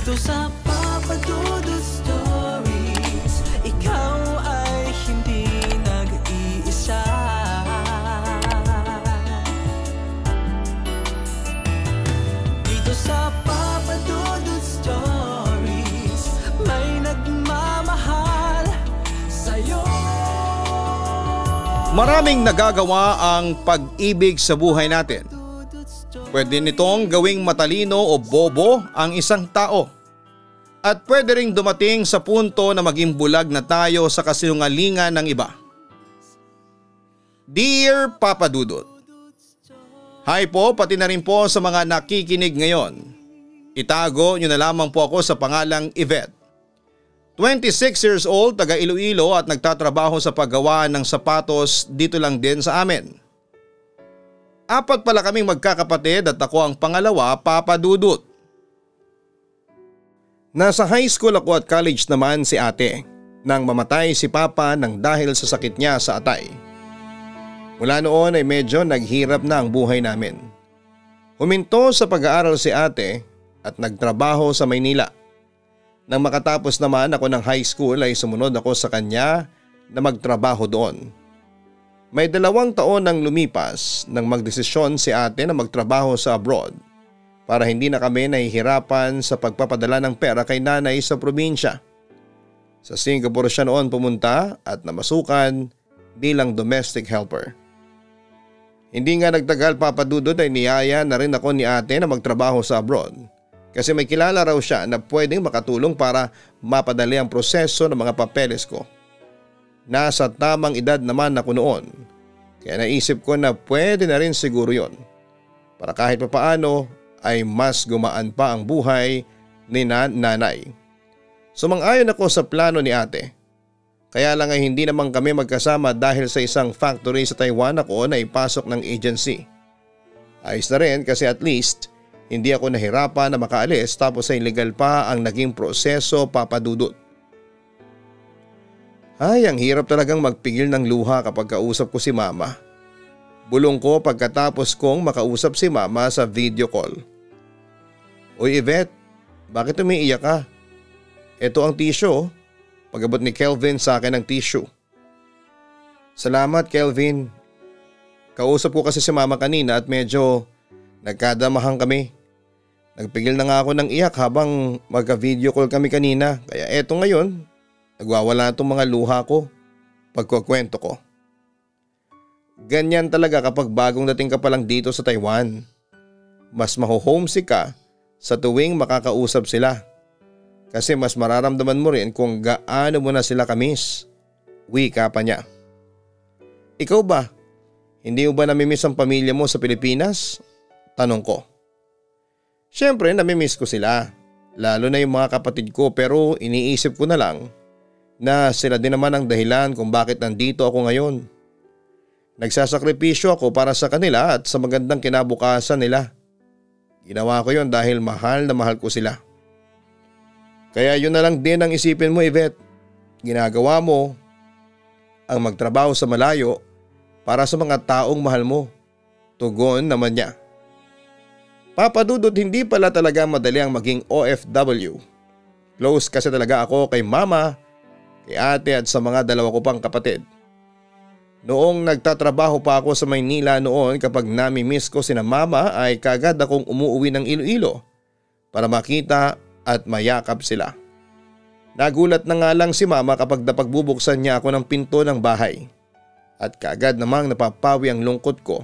Dito sa Papa Dudut Stories, ikaw ay hindi nag-iisa. Dito sa Papa Dudut Stories, may nagmamahal sa'yo. Maraming nagagawa ang pag-ibig sa buhay natin. Pwede nitong gawing matalino o bobo ang isang tao. At pwede ring dumating sa punto na maging bulag na tayo sa kasinungalingan ng iba. Dear Papa Dudut, hi po pati na rin po sa mga nakikinig ngayon. Itago nyo na lamang po ako sa pangalang Yvette. 26 years old, taga Iloilo at nagtatrabaho sa paggawa ng sapatos dito lang din sa amin. 4 pala kaming magkakapatid at ako ang pangalawa, Papa Dudut. Nasa high school ako at college naman si ate nang mamatay si Papa nang dahil sa sakit niya sa atay. Mula noon ay medyo naghirap na ang buhay namin. Huminto sa pag-aaral si ate at nagtrabaho sa Maynila. Nang makatapos naman ako ng high school ay sumunod ako sa kanya na magtrabaho doon. May 2 taon nang lumipas nang magdesisyon si ate na magtrabaho sa abroad para hindi na kami nahihirapan sa pagpapadala ng pera kay nanay sa probinsya. Sa Singapore siya noon pumunta at namasukan bilang domestic helper. Hindi nga nagtagal, Papa Dudut, ay niyaya na rin ako ni ate na magtrabaho sa abroad kasi may kilala raw siya na pwedeng makatulong para mapadali ang proseso ng mga papeles ko. Nasa tamang edad naman ako noon, kaya naisip ko na pwede na rin siguro yon para kahit papaano ay mas gumaan pa ang buhay ni nanay. Sumang-ayon ako sa plano ni ate. Kaya lang ay hindi naman kami magkasama dahil sa isang factory sa Taiwan ako na ipasok ng agency. Ayos na rin kasi at least hindi ako nahirapan na makaalis tapos ay legal pa ang naging proseso, Papa Dudut. Ay, ang hirap talagang magpigil ng luha kapag kausap ko si mama. Bulong ko pagkatapos kong makausap si mama sa video call. Uy Yvette, bakit umiiyak ka? Ito ang tissue. Pag-abot ni Kelvin sa akin ng tissue. Salamat Kelvin. Kausap ko kasi si mama kanina at medyo nagkadamahan kami. Nagpigil na nga ako ng iyak habang magka-video call kami kanina. Kaya eto ngayon, nagwawala itong mga luha ko pagkukwento ko. Ganyan talaga kapag bagong dating ka pa lang dito sa Taiwan. Mas maho-homesick ka sa tuwing makakausap sila. Kasi mas mararamdaman mo rin kung gaano mo na sila kamiss. Wika pa niya. Ikaw ba? Hindi mo ba namimiss ang pamilya mo sa Pilipinas? Tanong ko. Siyempre namimiss ko sila. Lalo na yung mga kapatid ko pero iniisip ko na lang na sila din naman ang dahilan kung bakit nandito ako ngayon. Nagsasakripisyo ako para sa kanila at sa magandang kinabukasan nila. Ginawa ko yon dahil mahal na mahal ko sila. Kaya yun na lang din ang isipin mo Yvette. Ginagawa mo ang magtrabaho sa malayo para sa mga taong mahal mo. Tugon naman niya. Papa Dudut, hindi pala talaga madali ang maging OFW. Close kasi talaga ako kay mama, kay ate at sa mga 2 ko pang kapatid. Noong nagtatrabaho pa ako sa Maynila noon kapag nami-miss ko sina mama ay kagad akong umuwi ng Iloilo para makita at mayakap sila. Nagulat na nga lang si mama kapag napagbubuksan niya ako ng pinto ng bahay. At kaagad namang napapawi ang lungkot ko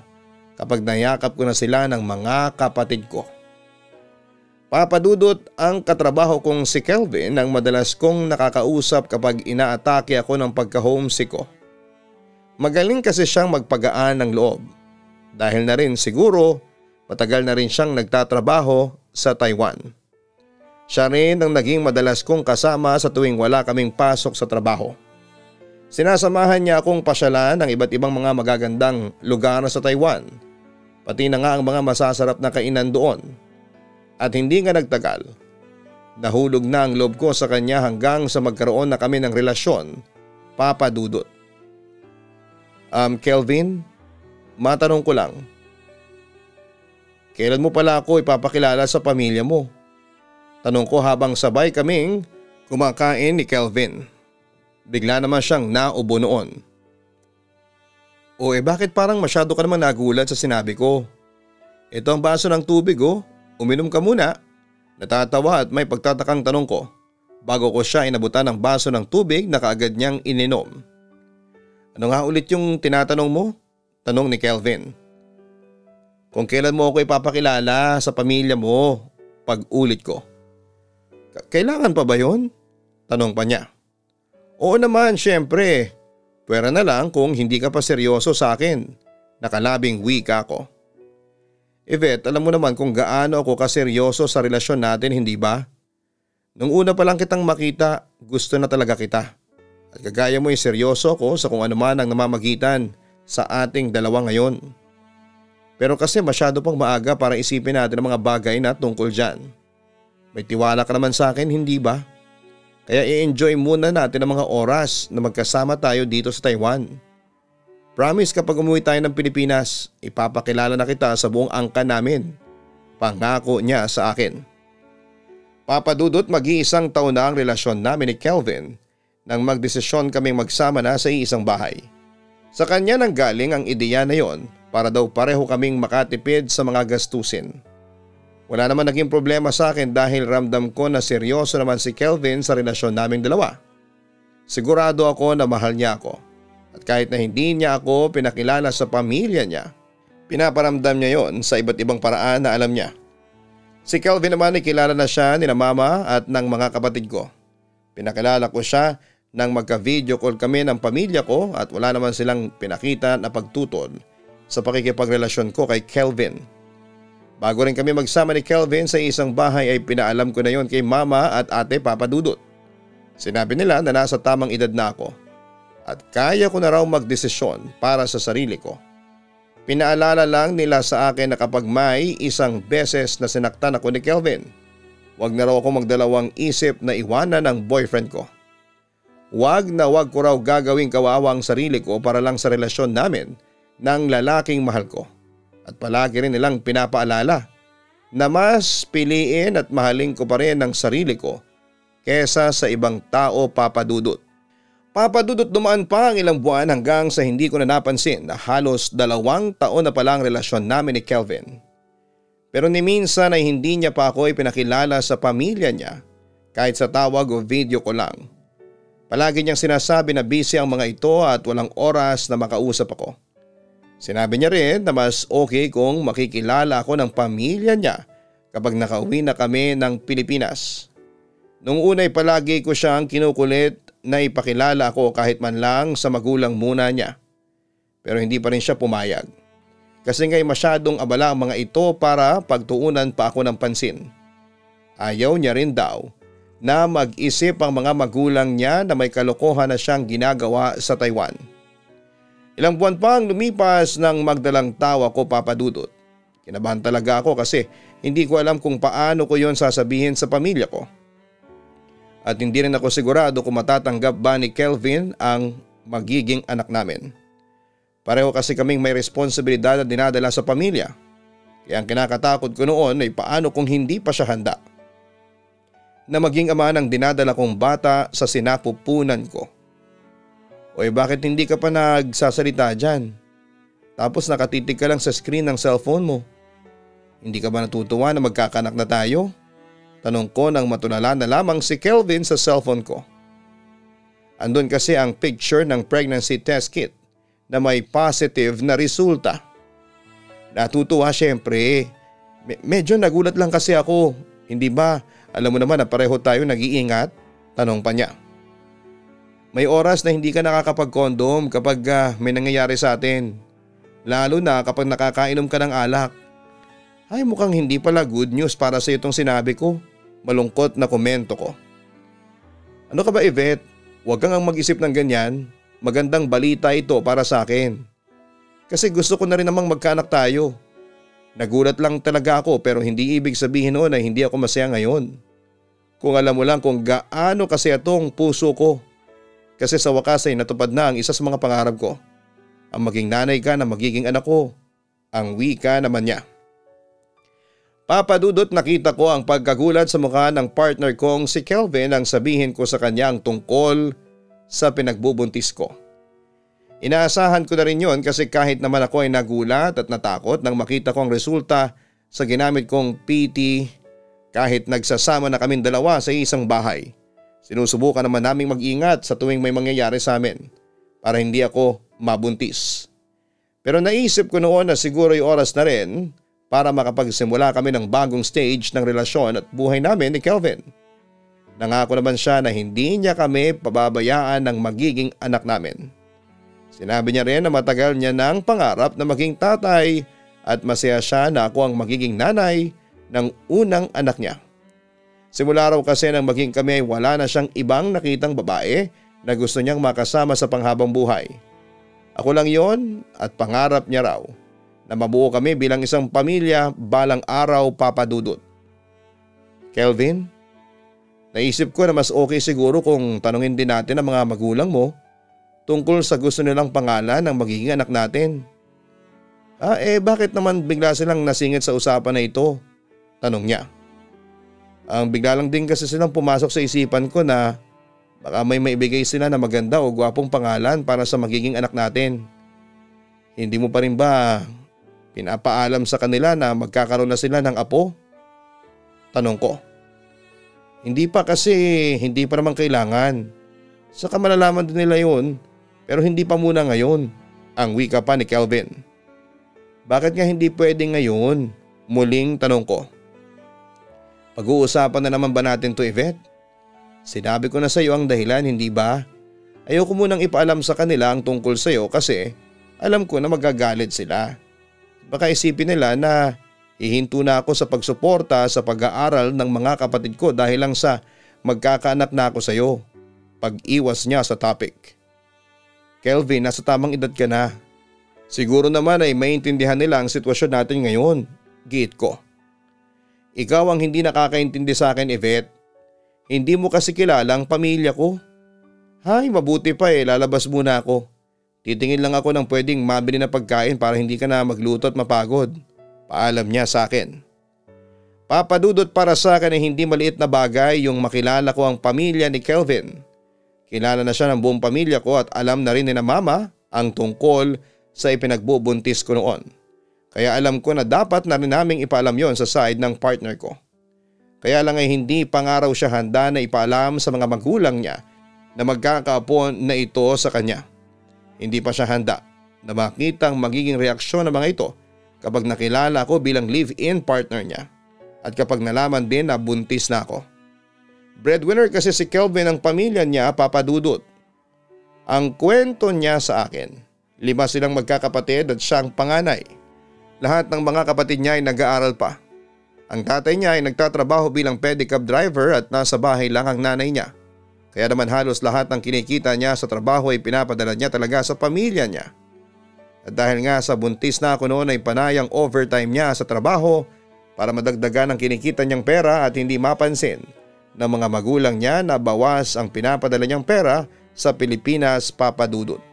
kapag nayakap ko na sila ng mga kapatid ko. Papa Dudut, ang katrabaho kong si Kelvin ang madalas kong nakakausap kapag inaatake ako ng pagka-homesick ko. Magaling kasi siyang magpagaan ng loob. Dahil na rin siguro matagal na rin siyang nagtatrabaho sa Taiwan. Siya rin ang naging madalas kong kasama sa tuwing wala kaming pasok sa trabaho. Sinasamahan niya akong pasyalan ng iba't ibang mga magagandang lugar sa Taiwan. Pati na nga ang mga masasarap na kainan doon. At hindi nga nagtagal. Nahulog na ang loob ko sa kanya hanggang sa magkaroon na kami ng relasyon, Papa Dudut. Kelvin, matanong ko lang. Kailan mo pala ako ipapakilala sa pamilya mo? Tanong ko habang sabay kaming kumakain ni Kelvin. Bigla naman siyang naubo noon. O bakit parang masyado ka naman nagulat sa sinabi ko? Ito ang baso ng tubig oh, uminom ka muna. Natatawa at may pagtatakang tanong ko. Bago ko siya inabutan ng baso ng tubig na kaagad niyang ininom. Ano nga ulit yung tinatanong mo? Tanong ni Kelvin. Kung kailan mo ako ipapakilala sa pamilya mo, pag-ulit ko. Kailangan pa ba yun? Tanong pa niya. Oo naman, syempre. Pwera na lang kung hindi ka pa seryoso sa akin. Nakalabing wika ko. Yvette, alam mo naman kung gaano ako kaseryoso sa relasyon natin, hindi ba? Nung una pa lang kitang makita, gusto na talaga kita. At kagaya mo ay seryoso ko sa kung ano man ang namamagitan sa ating dalawa ngayon. Pero kasi masyado pang maaga para isipin natin ang mga bagay na tungkol dyan. May tiwala ka naman sa akin, hindi ba? Kaya i-enjoy muna natin ang mga oras na magkasama tayo dito sa Taiwan. Promise kapag umuwi tayo ng Pilipinas, ipapakilala na kita sa buong angkan namin. Pangako niya sa akin. Papadudot, mag-iisang taon na ang relasyon namin ni Kelvin nang magdesisyon kaming magsama na sa iisang bahay. Sa kanya nang galing ang ideya na yon para daw pareho kaming makatipid sa mga gastusin. Wala naman naging problema sa akin dahil ramdam ko na seryoso naman si Kelvin sa relasyon naming dalawa. Sigurado ako na mahal niya ako at kahit na hindi niya ako pinakilala sa pamilya niya, pinaparamdam niya yon sa iba't ibang paraan na alam niya. Si Kelvin naman ay kilala na siya ni na mama at ng mga kapatid ko. Pinakilala ko siya nang magka-video call kami ng pamilya ko at wala naman silang pinakita na pagtutol sa pakikipagrelasyon ko kay Kelvin. Bago rin kami magsama ni Kelvin sa isang bahay ay pinaalam ko na yon kay mama at ate Papadudot. Sinabi nila na nasa tamang edad na ako at kaya ko na raw magdesisyon para sa sarili ko. Pinaalala lang nila sa akin na kapag may isang beses na sinaktan ako ni Kelvin, wag na raw ako magdalawang isip na iwanan ang boyfriend ko. Wag ko raw gagawing kawawa ang sarili ko para lang sa relasyon namin ng lalaking mahal ko. At palagi rin nilang pinapaalala na mas piliin at mahalin ko pa rin ang sarili ko kesa sa ibang tao, Papadudot. Papadudot, dumaan pa ang ilang buwan hanggang sa hindi ko na napansin na halos 2 taon na pala ang relasyon namin ni Kelvin. Pero ni minsan ay hindi niya pa ako ipinakilala sa pamilya niya kahit sa tawag o video ko lang. Palagi niyang sinasabi na busy ang mga ito at walang oras na makausap ako. Sinabi niya rin na mas okay kung makikilala ako ng pamilya niya kapag nakauwi na kami ng Pilipinas. Nung una ay palagi ko siyang kinukulit na ipakilala ako kahit man lang sa magulang muna niya. Pero hindi pa rin siya pumayag. Kasi nga'y masyadong abala ang mga ito para pagtuunan pa ako ng pansin. Ayaw niya rin daw na mag-isip ang mga magulang niya na may kalokohan na siyang ginagawa sa Taiwan. Ilang buwan pa ang lumipas nang magdalang tawa ko, Papadudot. Kinabahan talaga ako kasi hindi ko alam kung paano ko yon sasabihin sa pamilya ko. At hindi rin ako sigurado kung matatanggap ba ni Kelvin ang magiging anak namin. Pareho kasi kaming may responsibilidad na dinadala sa pamilya. Kaya ang kinakatakot ko noon ay paano kung hindi pa siya handa na maging ama ng dinadala kong bata sa sinapupunan ko. O bakit hindi ka pa nagsasalita dyan? Tapos nakatitig ka lang sa screen ng cellphone mo. Hindi ka ba natutuwa na magkakanak na tayo? Tanong ko nang matulala na lamang si Kelvin sa cellphone ko. Andun kasi ang picture ng pregnancy test kit na may positive na resulta. Natutuwa syempre. Medyo nagulat lang kasi ako. Hindi ba? Alam mo naman na pareho tayo nag-iingat? Tanong pa niya. May oras na hindi ka nakakapag-condom kapag may nangyayari sa atin. Lalo na kapag nakakainom ka ng alak. Ay, mukhang hindi pala good news para sa itong sinabi ko. Malungkot na komento ko. Ano ka ba, Yvette? Huwag kang mag-isip ng ganyan. Magandang balita ito para sa akin. Kasi gusto ko na rin namang magkaanak tayo. Nagulat lang talaga ako pero hindi ibig sabihin noon na hindi ako masaya ngayon. Kung alam mo lang kung gaano kasi itong puso ko. Kasi sa wakas ay natupad na ang isa sa mga pangarap ko. Ang maging nanay ka na magiging anak ko. Ang wika naman niya. Papadudot nakita ko ang pagkagulat sa mukha ng partner kong si Kelvin nang sabihin ko sa kanya ang tungkol sa pinagbubuntis ko. Inaasahan ko na rin yon kasi kahit naman ako ay nagulat at natakot nang makita ko ang resulta sa ginamit kong PT kahit nagsasama na kaming dalawa sa isang bahay. Sinusubukan naman naming mag-ingat sa tuwing may mangyayari sa amin para hindi ako mabuntis. Pero naisip ko noon na siguro ay oras na rin para makapagsimula kami ng bagong stage ng relasyon at buhay namin ni Kelvin. Nangako naman siya na hindi niya kami pababayaan ng magiging anak namin. Sinabi niya rin na matagal niya nang pangarap na maging tatay at masaya siya na ako ang magiging nanay ng unang anak niya. Simula raw kasi nang maging kami ay wala na siyang ibang nakitang babae na gusto niyang makasama sa panghabang buhay. Ako lang yon at pangarap niya raw na mabuo kami bilang isang pamilya balang araw, Papa Dudut. Kelvin, naisip ko na mas okay siguro kung tanungin din natin ang mga magulang mo tungkol sa gusto nilang pangalan ng magiging anak natin. Bakit naman bigla silang nasingit sa usapan na ito? Tanong niya. Ang bigla lang din kasi silang pumasok sa isipan ko na baka may maibigay sila na maganda o gwapong pangalan para sa magiging anak natin. Hindi mo pa rin ba pinapaalam sa kanila na magkakaroon na sila ng apo? Tanong ko. Hindi pa kasi hindi pa naman kailangan. Saka malalaman din nila yun pero hindi pa muna ngayon, ang wika pa ni Kelvin. Bakit nga hindi pwede ngayon? Muling tanong ko. Pag-uusapan na naman ba natin to, Yvette? Sinabi ko na sa iyo ang dahilan, hindi ba? Ayoko munang ipaalam sa kanila ang tungkol sa iyo kasi alam ko na magagalit sila. Baka isipin nila na hihinto na ako sa pagsuporta sa pag-aaral ng mga kapatid ko dahil lang sa magkakaanak na ako sa iyo. Pag-iwas niya sa topic. Kelvin, nasa tamang edad ka na. Siguro naman ay maintindihan nila ang sitwasyon natin ngayon. Giit ko. Ikaw ang hindi nakakaintindi sa akin, Yvette. Hindi mo kasi kilala ang pamilya ko. Hay, mabuti pa lalabas muna ako. Titingin lang ako ng pwedeng mabili na pagkain para hindi ka na magluto at mapagod. Paalam niya sa akin. Papadudot para sa akin ay hindi maliit na bagay yung makilala ko ang pamilya ni Kelvin. Kilala na siya ng buong pamilya ko at alam na rin ni na mama ang tungkol sa ipinagbubuntis ko noon. Kaya alam ko na dapat na rin naming ipaalam yon sa side ng partner ko. Kaya lang ay hindi pa nga raw siya handa na ipaalam sa mga magulang niya na magkakaapo na ito sa kanya. Hindi pa siya handa na makita ang magiging reaksyon ng mga ito kapag nakilala ko bilang live-in partner niya at kapag nalaman din na buntis na ako. Breadwinner kasi si Kelvin ng pamilya niya, Papa Dudut. Ang kwento niya sa akin, 5 silang magkakapatid at siya ang panganay. Lahat ng mga kapatid niya ay nag-aaral pa. Ang tatay niya ay nagtatrabaho bilang pedicab driver at nasa bahay lang ang nanay niya. Kaya naman halos lahat ng kinikita niya sa trabaho ay pinapadala niya talaga sa pamilya niya. At dahil nga sa buntis na ako noon ay panayang overtime niya sa trabaho para madagdagan ang kinikita niyang pera at hindi mapansin ng mga magulang niya na bawas ang pinapadala niyang pera sa Pilipinas, Papa Dudut.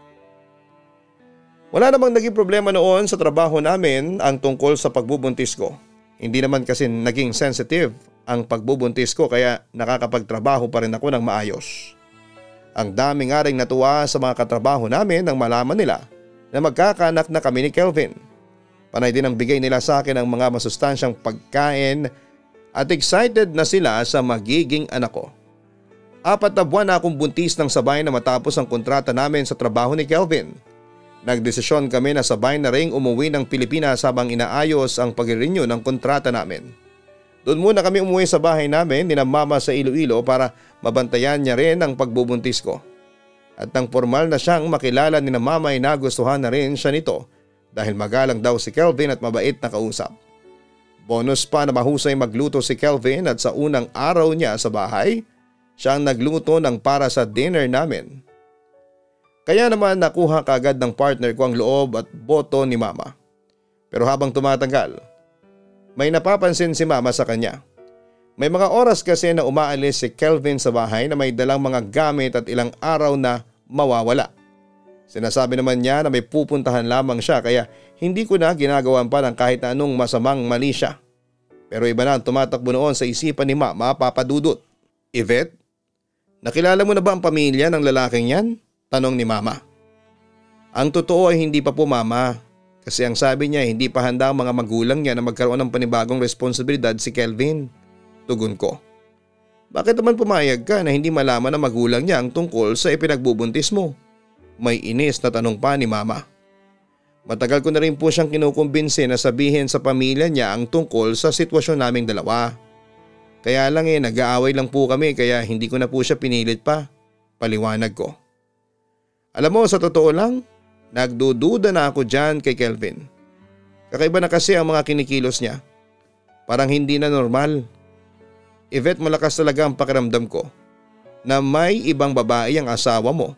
Wala namang naging problema noon sa trabaho namin ang tungkol sa pagbubuntis ko. Hindi naman kasi naging sensitive ang pagbubuntis ko kaya nakakapagtrabaho pa rin ako ng maayos. Ang dami nga ring natuwa sa mga katrabaho namin nang malaman nila na magkakaanak na kami ni Kelvin. Panay din ang bigay nila sa akin ng mga masustansyang pagkain at excited na sila sa magiging anak ko. 4 na buwan na akong buntis ng sabay na matapos ang kontrata namin sa trabaho ni Kelvin. Nagdesisyon kami na sabay na ring umuwi ng Pilipinas habang inaayos ang pag-renew ng kontrata namin. Doon muna kami umuwi sa bahay namin ni na mama sa Iloilo para mabantayan niya rin ang pagbubuntis ko. At nang formal na siyang makilala ni na mama ay nagustuhan na rin siya nito dahil magalang daw si Kelvin at mabait na kausap. Bonus pa na mahusay magluto si Kelvin at sa unang araw niya sa bahay, siya ang nagluto ng para sa dinner namin. Kaya naman nakuha kaagad ng partner ko ang loob at boto ni mama. Pero habang tumatagal, may napapansin si mama sa kanya. May mga oras kasi na umaalis si Kelvin sa bahay na may dalang mga gamit at ilang araw na mawawala. Sinasabi naman niya na may pupuntahan lamang siya kaya hindi ko na ginagawan pa ng kahit na anong masamang mali siya. Pero iba na ang tumatakbo noon sa isipan ni Mama, Papa Dudut. Yvette, nakilala mo na ba ang pamilya ng lalaking yan? Tanong ni Mama. Ang totoo ay hindi pa po, Mama. Kasi ang sabi niya hindi pa handa ang mga magulang niya na magkaroon ng panibagong responsibilidad si Kelvin. Tugon ko. Bakit naman pumayag ka na hindi malaman ng magulang niya ang tungkol sa ipinagbubuntis mo? May inis na tanong pa ni Mama. Matagal ko na rin po siyang kinukumbinsi na sabihin sa pamilya niya ang tungkol sa sitwasyon naming dalawa. Kaya lang nag-aaway lang po kami kaya hindi ko na po siya pinilit pa. Paliwanag ko. Alam mo, sa totoo lang, nagdududa na ako dyan kay Kelvin. Kakaiba na kasi ang mga kinikilos niya. Parang hindi na normal. Yvette, malakas talaga ang pakiramdam ko na may ibang babae ang asawa mo.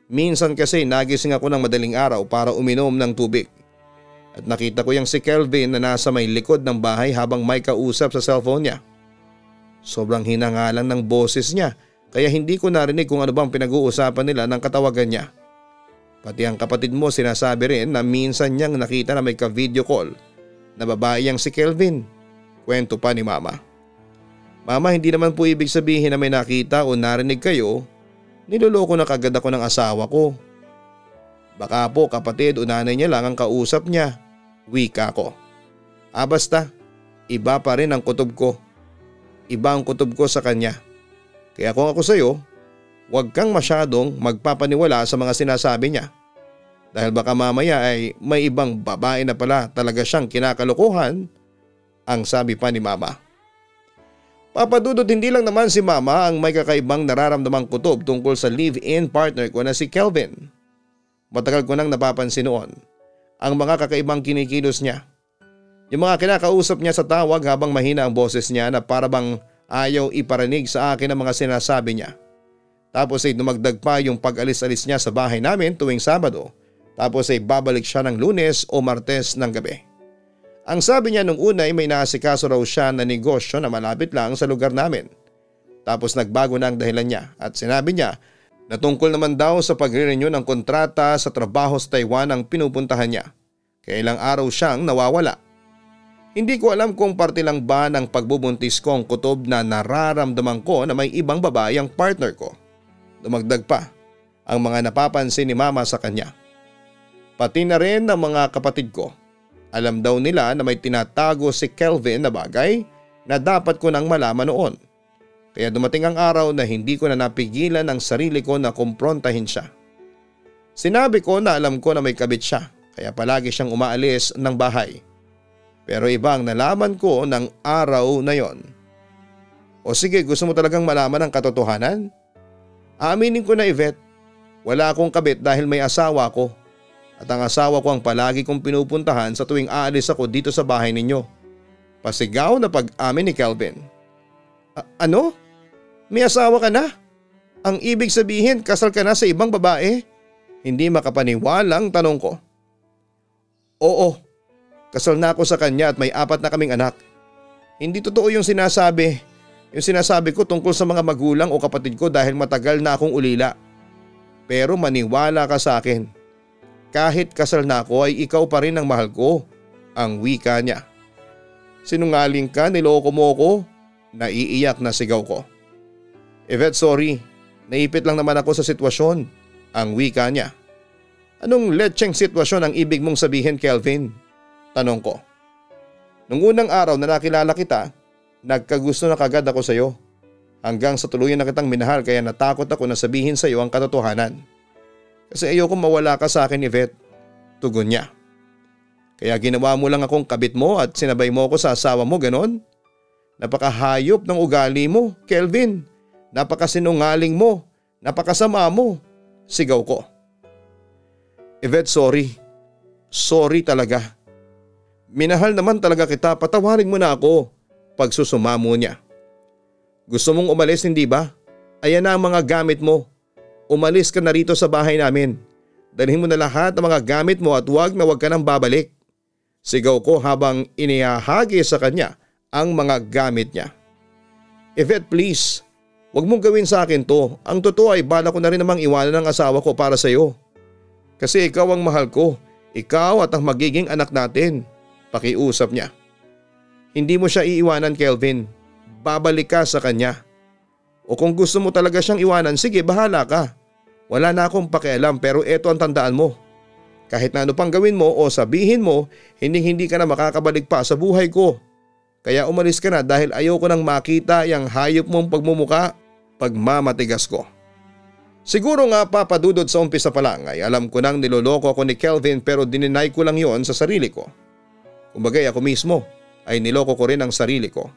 Minsan kasi nagising ako ng madaling araw para uminom ng tubig. At nakita ko yung si Kelvin na nasa may likod ng bahay habang may kausap sa cellphone niya. Sobrang hinangalan ng boses niya kaya hindi ko narinig kung ano bang pinag-uusapan nila ng katawagan niya. Pati ang kapatid mo sinasabi rin na minsan niyang nakita na may ka-video call na babae yang si Kelvin. Kwento pa ni Mama. Mama, hindi naman po ibig sabihin na may nakita o narinig kayo. Niloloko na kagad ako ng asawa ko. Baka po kapatid o nanay niya lang ang kausap niya. Wika ko. Basta, iba pa rin ang kutob ko. Iba ang kutob ko sa kanya. Kaya kung ako sa'yo, huwag kang masyadong magpapaniwala sa mga sinasabi niya. Dahil baka mamaya ay may ibang babae na pala talaga siyang kinakalokohan, ang sabi pa ni Mama. Papa Dudut, hindi lang naman si Mama ang may kakaibang nararamdamang kutob tungkol sa live-in partner ko na si Kelvin. Matagal ko nang napapansin noon ang mga kakaibang kinikilos niya. Yung mga kinakausap niya sa tawag habang mahina ang boses niya na para bang ayaw iparinig sa akin ang mga sinasabi niya. Tapos ay dumagdag pa yung pag-alis-alis niya sa bahay namin tuwing Sabado. Tapos ay babalik siya ng Lunes o Martes ng gabi. Ang sabi niya nung una ay may naasikaso raw siya na negosyo na malapit lang sa lugar namin. Tapos nagbago na ang dahilan niya at sinabi niya na tungkol naman daw sa pagre-renew ng kontrata sa trabaho sa Taiwan ang pinupuntahan niya. Kaya ilang araw siyang nawawala. Hindi ko alam kung parte lang ba ng pagbubuntis ko ang kutob na nararamdaman ko na may ibang babae ang partner ko. Dumagdag pa ang mga napapansin ni Mama sa kanya. Pati na rin ng mga kapatid ko. Alam daw nila na may tinatago si Kelvin na bagay na dapat ko nang malaman noon. Kaya dumating ang araw na hindi ko na napigilan ang sarili ko na kumprontahin siya. Sinabi ko na alam ko na may kabit siya kaya palagi siyang umaalis ng bahay. Pero iba ang nalaman ko ng araw na yon. O sige, gusto mo talagang malaman ang katotohanan? Aaminin ko na, Yvette, wala akong kabit dahil may asawa ko. At ang asawa ko ang palagi kong pinupuntahan sa tuwing aalis ako dito sa bahay ninyo. Pasigaw na pag-amin ni Kelvin. Ano? May asawa ka na? Ang ibig sabihin kasal ka na sa ibang babae? Hindi makapaniwalang tanong ko. Oo, kasal na ako sa kanya at may 4 na kaming anak. Hindi totoo yung sinasabi. Yung sinasabi ko tungkol sa mga magulang o kapatid ko dahil matagal na akong ulila. Pero maniwala ka sa akin. Kahit kasal na ako ay ikaw pa rin ang mahal ko, ang wika niya. Sinungaling ka, niloko mo ko, naiiyak na sigaw ko. Yvette, sorry, naipit lang naman ako sa sitwasyon, ang wika niya. Anong letseng sitwasyon ang ibig mong sabihin, Kelvin? Tanong ko. Nung unang araw na nakilala kita, nagkagusto na kagad ako sa iyo. Hanggang sa tuluyan na kitang minahal kaya natakot ako na sabihin sa iyo ang katotohanan. Kasi ayoko mawala ka sa akin, Yvette. Tugon niya. Kaya ginawa mo lang akong kabit mo at sinabay mo ako sa asawa mo, ganon? Napakahayop ng ugali mo, Kelvin. Napakasinungaling mo. Napakasama mo. Sigaw ko. Yvette, sorry. Sorry talaga. Minahal naman talaga kita, patawarin mo na ako. Pagsusumamo niya. Gusto mong umalis, hindi ba? Ayan na ang mga gamit mo. Umalis ka na rito sa bahay namin. Dalhin mo na lahat ng mga gamit mo at huwag na huwag ka nang babalik. Sigaw ko habang inihahagi sa kanya ang mga gamit niya. Yvette, please, huwag mong gawin sa akin to. Ang totoo ay bala ko na rin namang iwanan ng asawa ko para sa iyo. Kasi ikaw ang mahal ko. Ikaw at ang magiging anak natin. Pakiusap niya. Hindi mo siya iiwanan, Kelvin. Babalik ka sa kanya. O kung gusto mo talaga siyang iwanan, sige, bahala ka. Wala na akong pakialam, pero eto ang tandaan mo. Kahit na ano pang gawin mo o sabihin mo, hindi ka na makakabalik pa sa buhay ko. Kaya umalis ka na dahil ayoko nang makita yung hayop mong pagmumuka, pagmamatigas ko. Siguro nga papadudod sa umpisa pa lang ay alam ko nang niloloko ako ni Kelvin, pero dininay ko lang yon sa sarili ko. Kumbagay ako mismo ay niloko ko rin ang sarili ko.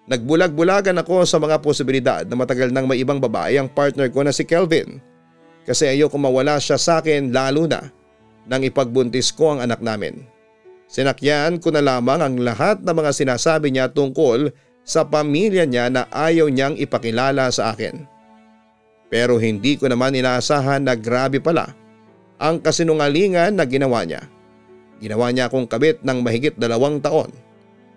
Nagbulag-bulagan ako sa mga posibilidad na matagal nang may ibang babae ang partner ko na si Kelvin. Kasi ayoko mawala siya sa akin, lalo na nang ipagbuntis ko ang anak namin. Sinakyan ko na lamang ang lahat ng mga sinasabi niya tungkol sa pamilya niya na ayaw niyang ipakilala sa akin. Pero hindi ko naman inaasahan na grabe pala ang kasinungalingan na ginawa niya. Ginawa niya akong kabit ng mahigit 2 taon.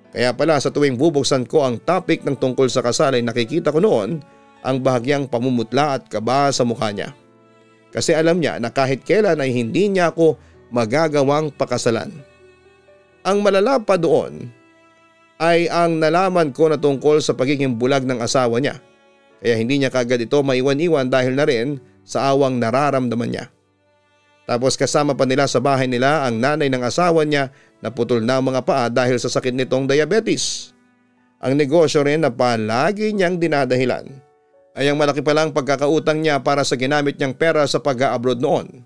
Kaya pala sa tuwing bubuksan ko ang topic ng tungkol sa kasal ay nakikita ko noon ang bahagyang pamumutla at kaba sa mukha niya. Kasi alam niya na kahit kailan ay hindi niya ako magagawang pakasalan. Ang malala pa doon ay ang nalaman ko na tungkol sa pagiging bulag ng asawa niya. Kaya hindi niya kagad ito maiwan-iwan dahil na rin sa awang nararamdaman niya. Tapos kasama pa nila sa bahay nila ang nanay ng asawa niya na putol na ang mga paa dahil sa sakit nitong diabetes. Ang negosyo rin na palagi niyang dinadahilan ay ang malaki palang pagkakautang niya para sa ginamit niyang pera sa pag-a-abroad noon.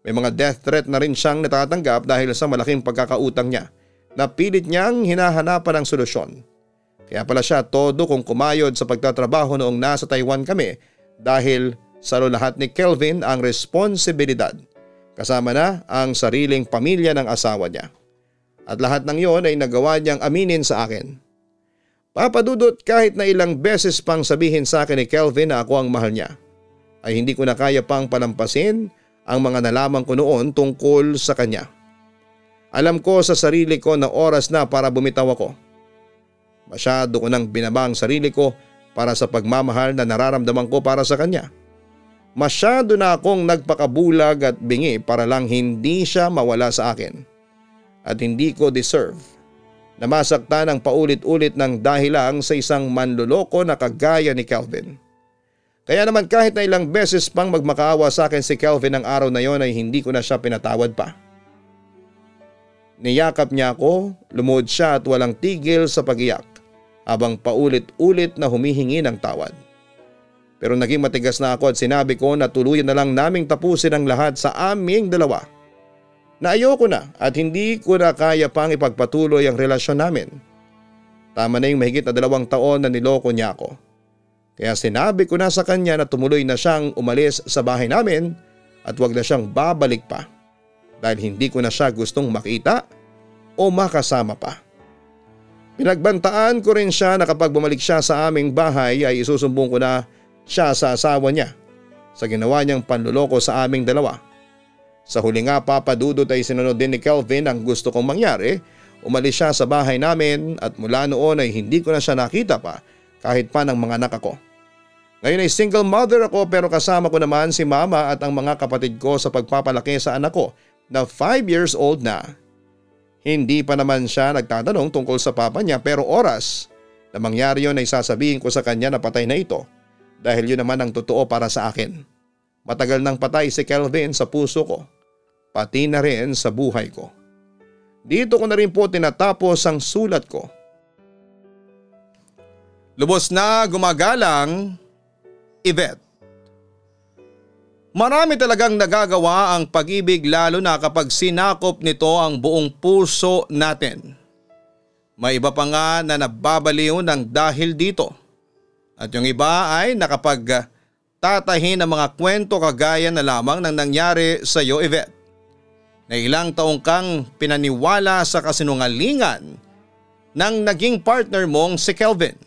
May mga death threat na rin siyang natatanggap dahil sa malaking pagkakautang niya na pilit niyang hinahanapan ng solusyon. Kaya pala siya todo kung kumayod sa pagtatrabaho noong nasa Taiwan kami dahil sa lahat ni Kelvin ang responsibilidad. Kasama na ang sariling pamilya ng asawa niya. At lahat ng yon ay nagawa niyang aminin sa akin. Papadudot, kahit na ilang beses pang sabihin sa akin ni Kelvin na ako ang mahal niya, ay hindi ko na kaya pang palampasin ang mga nalaman ko noon tungkol sa kanya. Alam ko sa sarili ko na oras na para bumitaw ako. Masyado ko nang binaba ang sarili ko para sa pagmamahal na nararamdaman ko para sa kanya. Masyado na akong nagpakabulag at bingi para lang hindi siya mawala sa akin. At hindi ko deserve na masaktan ng paulit-ulit ng dahil lang sa isang manloloko na kagaya ni Kelvin. Kaya naman kahit na ilang beses pang magmakaawa sa akin si Kelvin ng araw na yon ay hindi ko na siya pinatawad pa. Niyakap niya ako, lumuhod siya at walang tigil sa pagiyak habang paulit-ulit na humihingi ng tawad. Pero naging matigas na ako at sinabi ko na tuluyan na lang naming tapusin ang lahat sa aming dalawa. Na ayoko na at hindi ko na kaya pang ipagpatuloy ang relasyon namin. Tama na yung mahigit na 2 taon na niloko niya ako. Kaya sinabi ko na sa kanya na tumuloy na siyang umalis sa bahay namin at wag na siyang babalik pa. Dahil hindi ko na siya gustong makita o makasama pa. Pinagbantaan ko rin siya na kapag bumalik siya sa aming bahay ay isusumbong ko na siya sa asawa niya sa ginawa niyang panluloko sa aming dalawa. Sa huli nga, papadudot, ay sinunod din ni Kelvin ang gusto kong mangyari. Umalis siya sa bahay namin at mula noon ay hindi ko na siya nakita pa kahit pa ng mga anak ako. Ngayon ay single mother ako pero kasama ko naman si mama at ang mga kapatid ko sa pagpapalaki sa anak ko na 5 years old na. Hindi pa naman siya nagtatanong tungkol sa papa niya pero oras na mangyari yun ay sasabihin ko sa kanya na patay na ito dahil yun naman ang totoo para sa akin. Matagal nang patay si Kelvin sa puso ko, pati na rin sa buhay ko. Dito ko na rin po tinatapos ang sulat ko. Lubos na gumagalang, Yvette. Marami talagang nagagawa ang pag-ibig lalo na kapag sinakop nito ang buong puso natin. May iba pa nga na nababaliw ng dahil dito. At yung iba ay nakapagtatahin ng mga kwento kagaya na lamang ng nangyari sa iyo, Yvette. Na ilang taong kang pinaniwala sa kasinungalingan ng naging partner mong si Kelvin.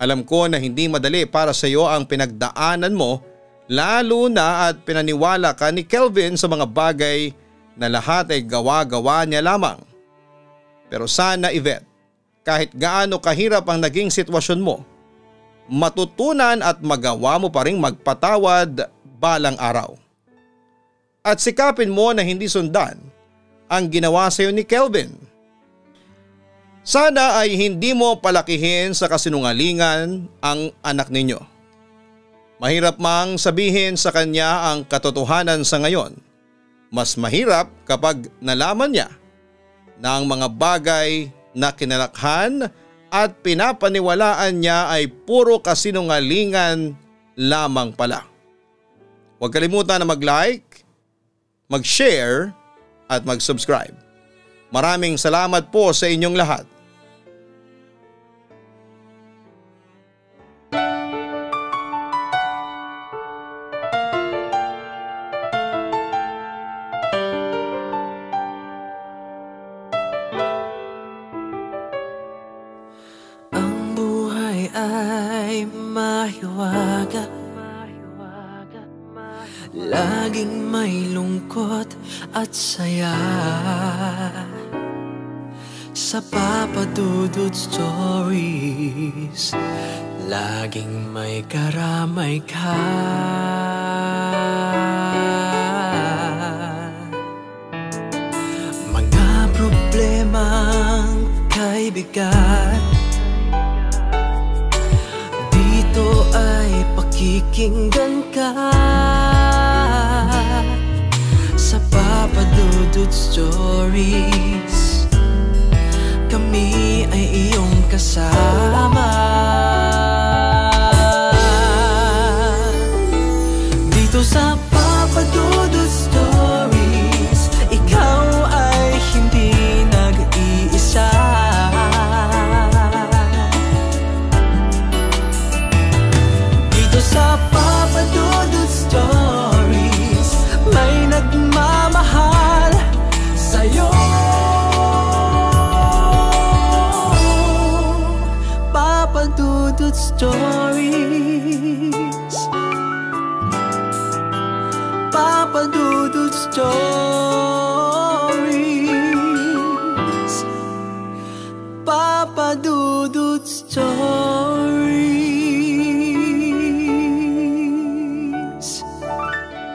Alam ko na hindi madali para sa iyo ang pinagdaanan mo. Lalo na at pinaniwala ka ni Kelvin sa mga bagay na lahat ay gawa-gawa niya lamang. Pero sana, Yvette, kahit gaano kahirap ang naging sitwasyon mo, matutunan at magawa mo pa ring magpatawad balang araw. At sikapin mo na hindi sundan ang ginawa sa iyo ni Kelvin. Sana ay hindi mo palakihin sa kasinungalingan ang anak ninyo. Mahirap mang sabihin sa kanya ang katotohanan sa ngayon. Mas mahirap kapag nalaman niya na ang mga bagay na kinalakhan at pinapaniwalaan niya ay puro kasinungalingan lamang pala. Huwag kalimutan na mag-like, mag-share at mag-subscribe. Maraming salamat po sa inyong lahat. Ang buhay ay mahiwaga, laging may lungkot at saya. Sa Papa Dudut Stories, laging may karamay ka. Mga problemang kaibigan, dito ay pakikinggan ka. Sa Papa Dudut Stories, kami ay iyong kasama. Dito sa Papa Dudut Stories, ikaw ay hindi nag-iisa. Dito sa Papa Dudut Stories, may nagmamahal sa'yo. Papa Dudut Stories, Papa Dudut Stories, Papa Dudut Stories.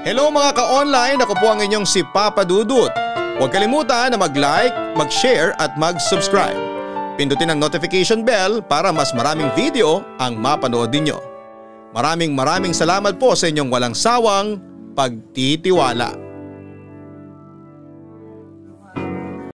Hello mga ka-online, ako po ang inyong si Papa Dudut. Huwag kalimutan na mag-like, mag-share at mag-subscribe. Pindutin ang notification bell para mas maraming video ang mapanood ninyo. Maraming salamat po sa inyong walang sawang pagtitiwala.